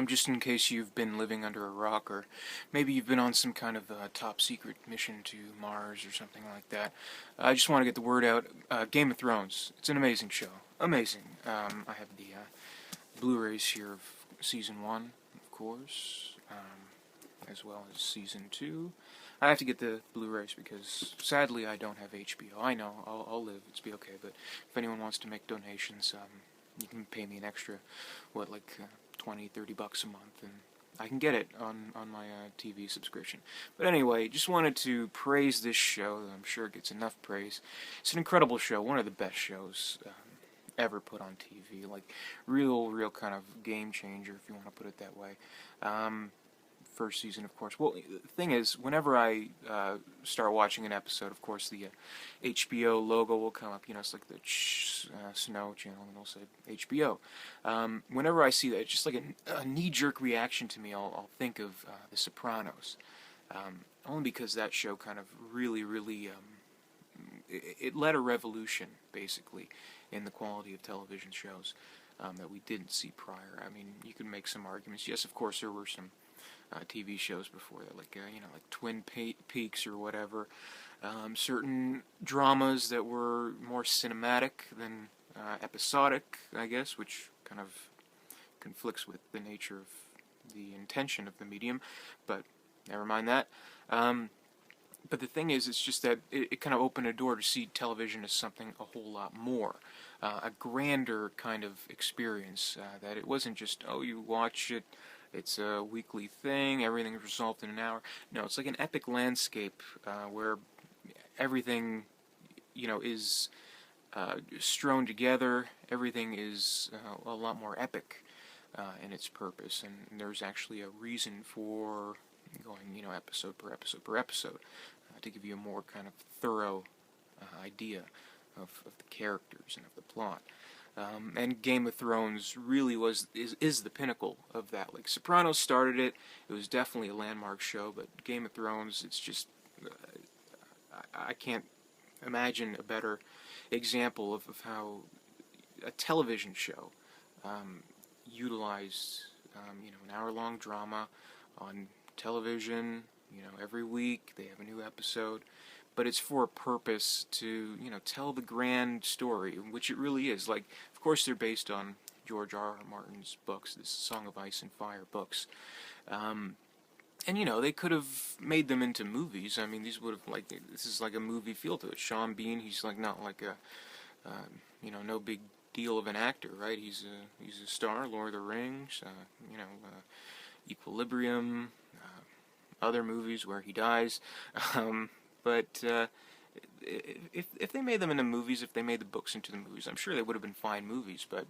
Just in case you've been living under a rock, or maybe you've been on some kind of top secret mission to Mars or something like that. I just want to get the word out. Game of Thrones. It's an amazing show. Amazing. I have the Blu-rays here of season 1, of course, as well as season 2. I have to get the Blu-rays because sadly I don't have HBO. I know I'll live. It's be okay. But if anyone wants to make donations, you can pay me an extra, like 20, $30 a month, and I can get it on my TV subscription. But anyway, just wanted to praise this show. I'm sure it gets enough praise. It's an incredible show, one of the best shows ever put on TV. Like real kind of game changer, if you want to put it that way. First season, of course. Well, the thing is, whenever I start watching an episode, of course, the HBO logo will come up. It's like the Snow channel, and it'll say HBO. Whenever I see that, it's just like a knee-jerk reaction to me. I'll think of The Sopranos, only because that show kind of really it led a revolution, basically, in the quality of television shows that we didn't see prior. I mean, you can make some arguments. Yes, of course, there were some TV shows before that, like like Twin Peaks or whatever. Certain dramas that were more cinematic than episodic, I guess, which kind of conflicts with the nature of the intention of the medium. But never mind that. But the thing is, it's just that it kind of opened a door to see television as something a whole lot more. A grander kind of experience, that it wasn't just, oh, you watch it, it's a weekly thing, everything's resolved in an hour. No, it's like an epic landscape where everything, is strewn together. Everything is a lot more epic in its purpose, and there's actually a reason for going, episode per episode per episode, to give you a more kind of thorough idea of the characters and of the plot. And Game of Thrones really is the pinnacle of that. Like Sopranos started it; it was definitely a landmark show. But Game of Thrones, it's just I can't imagine a better example of how a television show utilized an hour-long drama on television. Every week they have a new episode, but it's for a purpose to, tell the grand story, which it really is. Like, of course, they're based on George R. R. Martin's books, this Song of Ice and Fire books. And, they could have made them into movies. I mean, these would have, this is like a movie feel to it. Sean Bean, he's, not like a, no big deal of an actor, right? He's a star, Lord of the Rings, Equilibrium, other movies where he dies. But if they made them into movies, if they made the books into the movies, I'm sure they would have been fine movies, but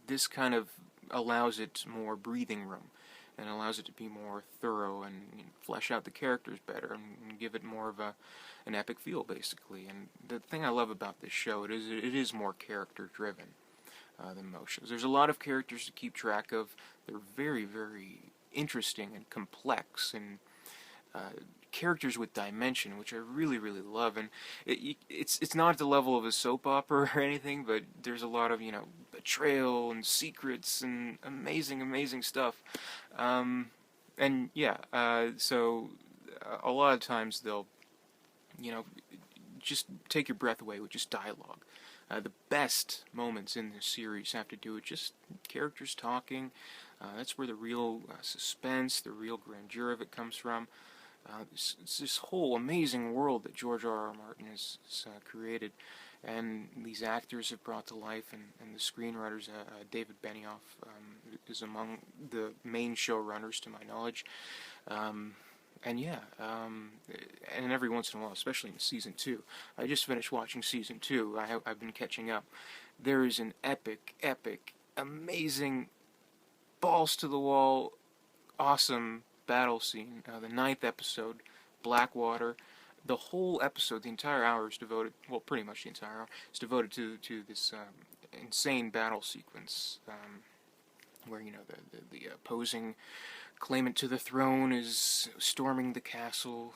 this kind of allows it more breathing room and allows it to be more thorough and flesh out the characters better and give it more of an epic feel, basically. And the thing I love about this show, it is more character driven than most shows. There's a lot of characters to keep track of. They're very, very interesting and complex, and characters with dimension, which I really love. And it's not at the level of a soap opera or anything, but there's a lot of betrayal and secrets and amazing stuff. And yeah, so a lot of times they'll just take your breath away with just dialogue. The best moments in this series have to do with just characters talking. That's where the real suspense, the real grandeur of it comes from. It's this whole amazing world that George R. R. Martin has created, and these actors have brought to life, and the screenwriters, David Benioff is among the main showrunners, to my knowledge. And yeah, and every once in a while, especially in season 2, I just finished watching season 2. I've been catching up. There is an epic, amazing, balls to the wall, awesome battle scene. The 9th episode, Blackwater. The whole episode, the entire hour is devoted. Well, pretty much the entire hour is devoted to this insane battle sequence, where the opposing claimant to the throne is storming the castle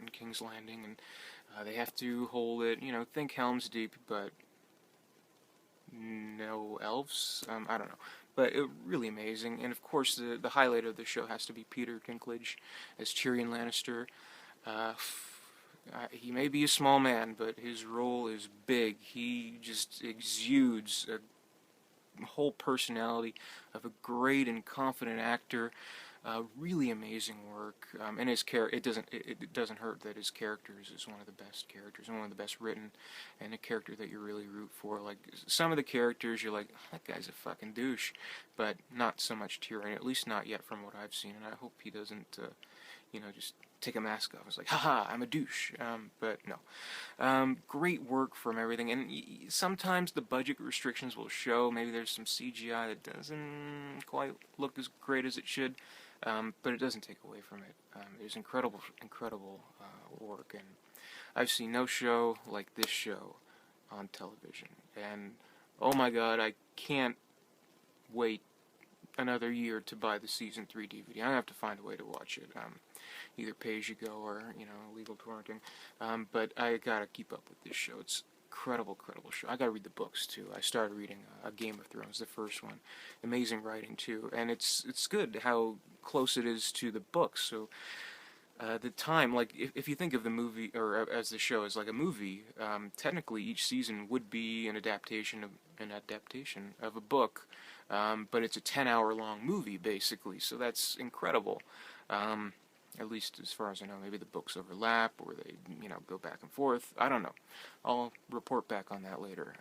in King's Landing, and they have to hold it. Think Helm's Deep, but no elves. I don't know, But really amazing. And of course, the highlight of the show has to be Peter Dinklage as Tyrion Lannister. Uh, he may be a small man, but his role is big. He just exudes a whole personality of a great and confident actor. Really amazing work, and his it doesn't hurt that his characters is one of the best characters and one of the best written, and a character that you really root for. Like some of the characters, you're like, that guy's a fucking douche, but not so much Tyrion, at least not yet from what I've seen, and I hope he doesn't, just take a mask off. It's like, haha, I'm a douche. But no. Great work from everything. And sometimes the budget restrictions will show. Maybe there's some CGI that doesn't quite look as great as it should. But it doesn't take away from it. It's incredible, incredible work. And I've seen no show like this show on television. And oh my god, I can't wait another year to buy the season 3 DVD. I have to find a way to watch it, either pay as you go or legal torrenting. But I gotta keep up with this show. It's incredible, incredible show. I gotta read the books too. I started reading Game of Thrones, the first one. Amazing writing too, and it's good how close it is to the books. So the time, like if you think of the movie or as the show as like a movie, technically each season would be an adaptation of a book, but it's a 10-hour long movie basically. So that's incredible. At least as far as I know, maybe the books overlap or they go back and forth. I don't know. I'll report back on that later.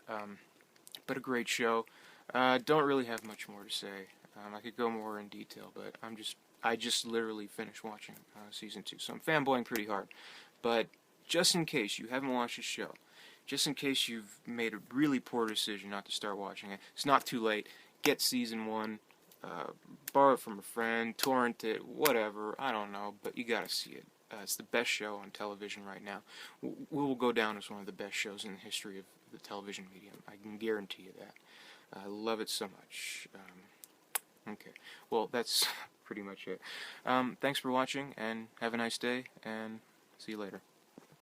But a great show. Don't really have much more to say. I could go more in detail, but I just literally finished watching season 2, so I'm fanboying pretty hard. But just in case you haven't watched the show, just in case you've made a really poor decision not to start watching it, it's not too late. Get season 1, borrow it from a friend, torrent it, whatever, I don't know, but you gotta see it. It's the best show on television right now. We will go down as one of the best shows in the history of the television medium. I can guarantee you that. I love it so much. Okay, well, that's pretty much it. Thanks for watching, and have a nice day, and see you later.